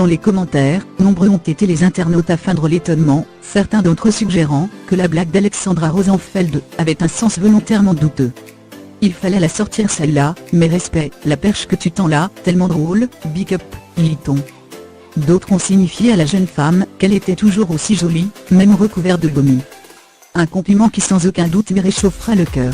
Dans les commentaires, nombreux ont été les internautes à feindre l'étonnement, certains d'entre eux suggérant que la blague d'Alexandra Rosenfeld avait un sens volontairement douteux. Il fallait la sortir celle-là, mais respect, la perche que tu tends là, tellement drôle, big up, lit-on. D'autres ont signifié à la jeune femme qu'elle était toujours aussi jolie, même recouverte de vomi. Un compliment qui sans aucun doute lui réchauffera le cœur.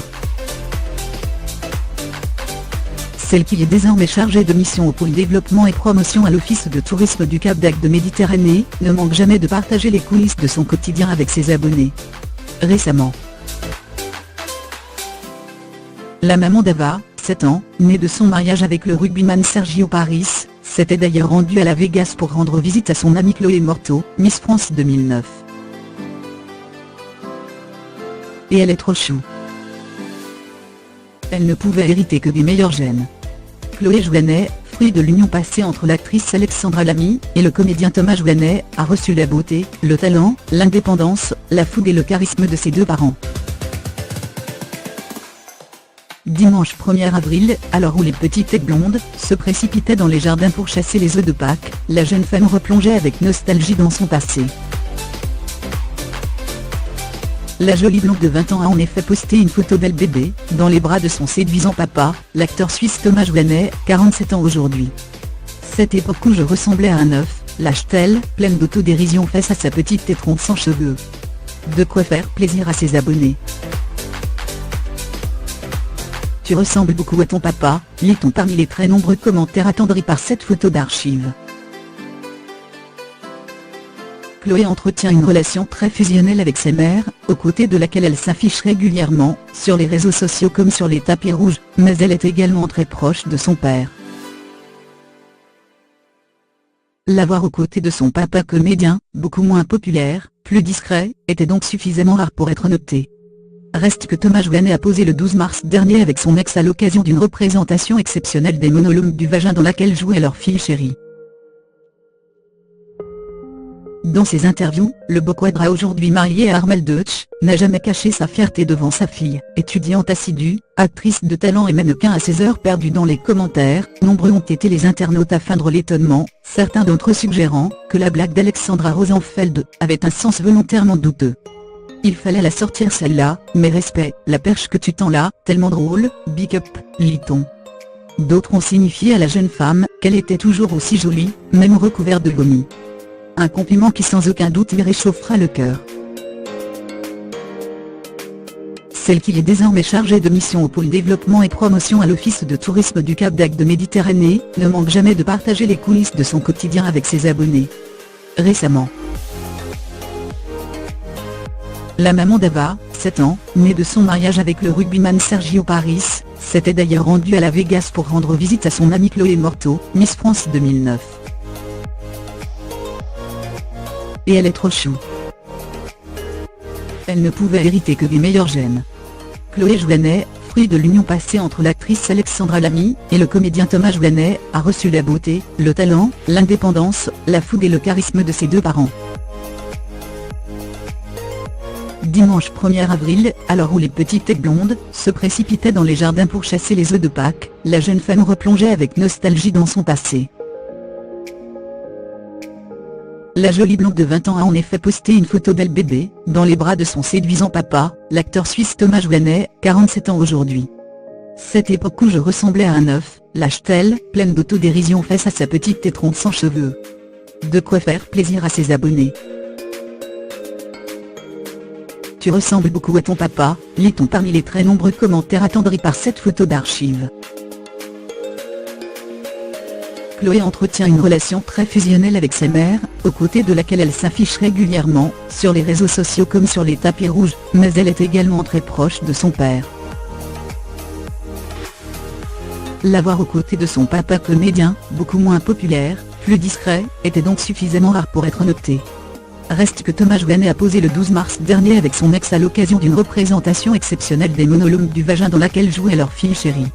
Celle qui est désormais chargée de mission au pôle développement et promotion à l'office de tourisme du Cap d'Agde de Méditerranée, ne manque jamais de partager les coulisses de son quotidien avec ses abonnés. Récemment, la maman d'Ava, 7 ans, née de son mariage avec le rugbyman Sergio Paris, s'était d'ailleurs rendue à la Vegas pour rendre visite à son amie Chloé Morteau, Miss France 2009. Et elle est trop chou. Elle ne pouvait hériter que des meilleurs gènes. Chloé Jouanet, fruit de l'union passée entre l'actrice Alexandra Lamy et le comédien Thomas Jouanet, a reçu la beauté, le talent, l'indépendance, la fougue et le charisme de ses deux parents. Dimanche 1er avril, à l'heure où les petites têtes blondes se précipitaient dans les jardins pour chasser les œufs de Pâques, la jeune femme replongeait avec nostalgie dans son passé. La jolie blonde de 20 ans a en effet posté une photo d'elle bébé, dans les bras de son séduisant papa, l'acteur suisse Thomas Jouanet, 47 ans aujourd'hui. Cette époque où je ressemblais à un œuf, lâche-t-elle, pleine d'autodérision face à sa petite tête ronde sans cheveux. De quoi faire plaisir à ses abonnés. Tu ressembles beaucoup à ton papa, lit-on parmi les très nombreux commentaires attendris par cette photo d'archive. Chloé entretient une relation très fusionnelle avec sa mère, aux côtés de laquelle elle s'affiche régulièrement, sur les réseaux sociaux comme sur les tapis rouges, mais elle est également très proche de son père. La voir aux côtés de son papa comédien, beaucoup moins populaire, plus discret, était donc suffisamment rare pour être notée. Reste que Thomas Jouanet a posé le 12 mars dernier avec son ex à l'occasion d'une représentation exceptionnelle des monologues du vagin dans laquelle jouait leur fille chérie. Dans ses interviews, le beau quadra aujourd'hui marié à Armelle Deutsch, n'a jamais caché sa fierté devant sa fille, étudiante assidue, actrice de talent et mannequin à ses heures perdues dans les commentaires. Nombreux ont été les internautes à feindre l'étonnement, certains d'entre eux suggérant que la blague d'Alexandra Rosenfeld avait un sens volontairement douteux. Il fallait la sortir celle-là, mais respect, la perche que tu tends là, tellement drôle, big up, lit-on. D'autres ont signifié à la jeune femme qu'elle était toujours aussi jolie, même recouverte de vomi. Un compliment qui sans aucun doute lui réchauffera le cœur. Celle qui est désormais chargée de mission au pôle développement et promotion à l'office de tourisme du Cap d'Agde de Méditerranée, ne manque jamais de partager les coulisses de son quotidien avec ses abonnés. Récemment, la maman d'Ava, 7 ans, née de son mariage avec le rugbyman Sergio Paris, s'était d'ailleurs rendue à la Vegas pour rendre visite à son amie Chloé Morteau, Miss France 2009. Et elle est trop chou. Elle ne pouvait hériter que des meilleurs gènes. Chloé Jouanet, fruit de l'union passée entre l'actrice Alexandra Lamy et le comédien Thomas Jouanet, a reçu la beauté, le talent, l'indépendance, la fougue et le charisme de ses deux parents. Dimanche 1er avril, à l'heure où les petites têtes blondes se précipitaient dans les jardins pour chasser les œufs de Pâques, la jeune femme replongeait avec nostalgie dans son passé. La jolie blonde de 20 ans a en effet posté une photo d'elle bébé, dans les bras de son séduisant papa, l'acteur suisse Thomas Jouanet, 47 ans aujourd'hui. Cette époque où je ressemblais à un œuf, lâche-t-elle, pleine d'autodérision face à sa petite tête ronde sans cheveux. De quoi faire plaisir à ses abonnés. Tu ressembles beaucoup à ton papa, lit-on parmi les très nombreux commentaires attendris par cette photo d'archive. Chloé entretient une relation très fusionnelle avec sa mère, aux côtés de laquelle elle s'affiche régulièrement, sur les réseaux sociaux comme sur les tapis rouges, mais elle est également très proche de son père. La voir aux côtés de son papa comédien, beaucoup moins populaire, plus discret, était donc suffisamment rare pour être notée. Reste que Thomas Jouanet a posé le 12 mars dernier avec son ex à l'occasion d'une représentation exceptionnelle des monologues du vagin dans laquelle jouait leur fille chérie.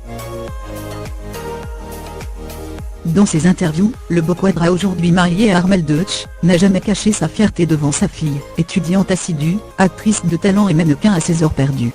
Dans ses interviews, le beau quadra aujourd'hui marié à Armelle Deutsch, n'a jamais caché sa fierté devant sa fille, étudiante assidue, actrice de talent et mannequin à ses heures perdues.